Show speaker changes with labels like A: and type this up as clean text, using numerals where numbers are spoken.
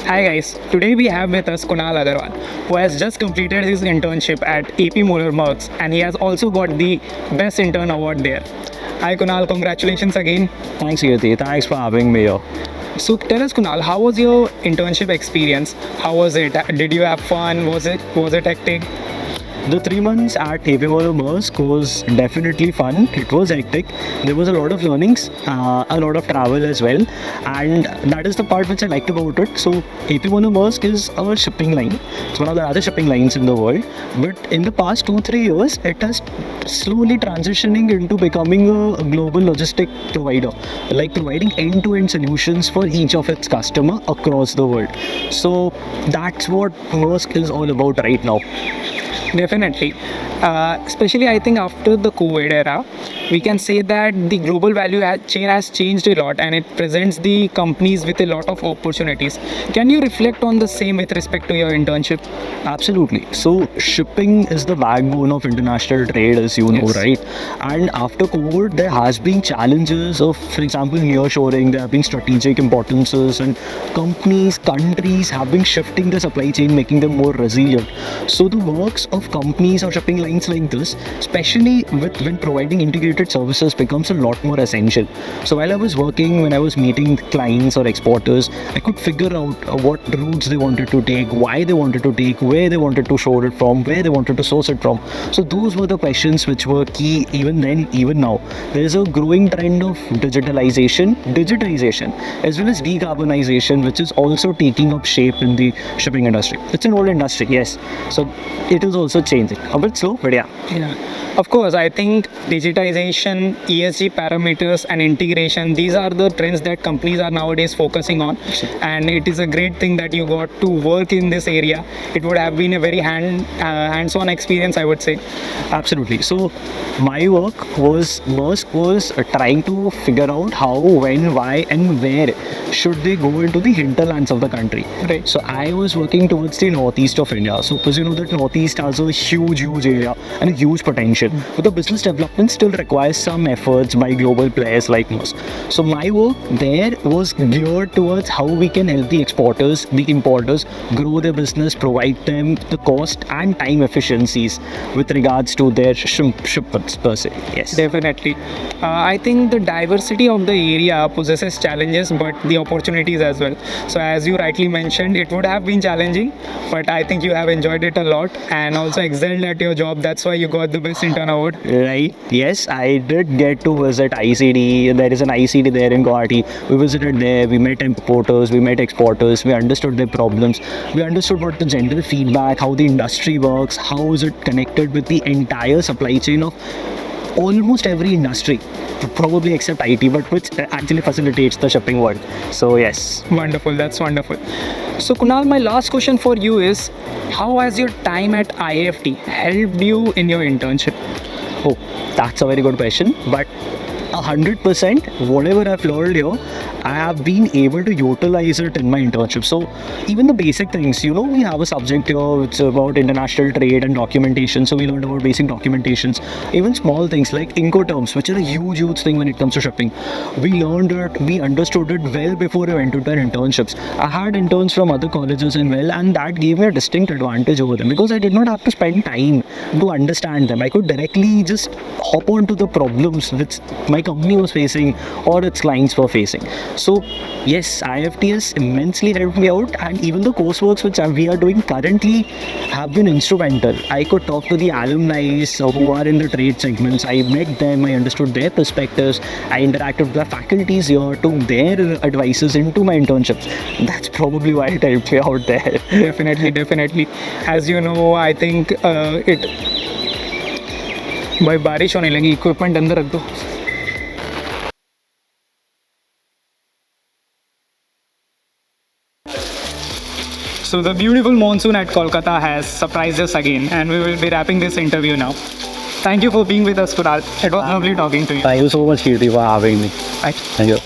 A: Hi guys, today we have with us Kunal Agarwal, who has just completed his internship at AP Moller Mercs and he has also got the Best Intern Award there. Hi Kunal, congratulations again.
B: Thanks, Kirti. Thanks for having me here.
A: So tell us Kunal, how was your internship experience? How was it? Did you have fun? Was it hectic?
B: The 3 months at AP Moller Mersk was definitely fun. It was hectic. There was a lot of learnings, a lot of travel as well, and that is the part which I liked about it. So AP Moller Mersk is our shipping line. It's one of the other shipping lines in the world. But in the past 2-3 years, it has slowly transitioning into becoming a global logistic provider, like providing end-to-end solutions for each of its customer across the world. So that's what Mersk is all about right now.
A: Definitely. Especially, I think after the COVID era, we can say that the global value chain has changed a lot and it presents the companies with a lot of opportunities. Can you reflect on the same with respect to your internship?
B: Absolutely. So shipping is the backbone of international trade, as you know,
A: Yes.
B: right? And after COVID, there has been challenges of, for example, nearshoring. There have been strategic importances, and countries have been shifting the supply chain, making them more resilient. So the works of companies or shipping lines like this, especially when providing integrated services, becomes a lot more essential. So while I was working, when I was meeting clients or exporters, I could figure out what routes they wanted to take, why they wanted to take, where they wanted to shore it from, where they wanted to source it from. So those were the questions which were key even then, even now. There is a growing trend of digitalization, as well as decarbonization, which is also taking up shape in the shipping industry. It's an old industry, yes. So it is also changing. A bit slow, but yeah.
A: Yeah, of course. I think digitization, ESG parameters, and integration, these are the trends that companies are nowadays focusing on. And it is a great thing that you got to work in this area. It would have been a very hands-on experience, I would say.
B: Absolutely. So my work was trying to figure out how, when, why, and where should they go into the hinterlands of the country.
A: Right.
B: So I was working towards the northeast of India. So because you know that northeast has a huge area and a huge potential, but the business development still requires some efforts by global players like us. So my work there was geared towards how we can help the exporters, the importers grow their business, provide them the cost and time efficiencies with regards to their shipments per se. Yes.
A: Definitely. I think the diversity of the area possesses challenges but the opportunities as well. So, as you rightly mentioned, it would have been challenging, but I think you have enjoyed it a lot and also excelled at your job. That's why you got the Best Intern Award.
B: Right. Yes, I did get to visit ICD. There is an ICD there in Guwahati. We visited there. We met importers. We met exporters. We understood their problems. We understood what the general feedback, how the industry works, how is it connected with the entire supply chain of almost every industry, probably except IT, but which actually facilitates the shipping world. So yes.
A: Wonderful. That's wonderful. So, Kunal, my last question for you is how has your time at IFT helped you in your internship?
B: Oh, that's a very good question. But 100%, whatever I've learned here, I have been able to utilize it in my internship. So even the basic things, we have a subject here which is about international trade and documentation. So we learned about basic documentations, even small things like Incoterms, which is a huge thing when it comes to shipping. We learned it, we understood it well before I went to their internships. I had interns from other colleges and and that gave me a distinct advantage over them because I did not have to spend time to understand them. I could directly just hop onto the problems which my company was facing or its clients were facing. So yes, IFT has immensely helped me out, and even the courseworks which we are doing currently have been instrumental. I could talk to the alumni who are in the trade segments. I met them, I understood their perspectives, I interacted with the faculties here, took their advices into my internships. That's probably why it helped me out there.
A: Definitely. As you know, I think it. भाई बारिश होने लगी, equipment अंदर रख दो. So the beautiful monsoon at Kolkata has surprised us again, and we will be wrapping this interview now. Thank you for being with us, Kunal. It was lovely talking to you.
B: Thank you so much, Kirti, for having me.
A: Bye.
B: Thank you.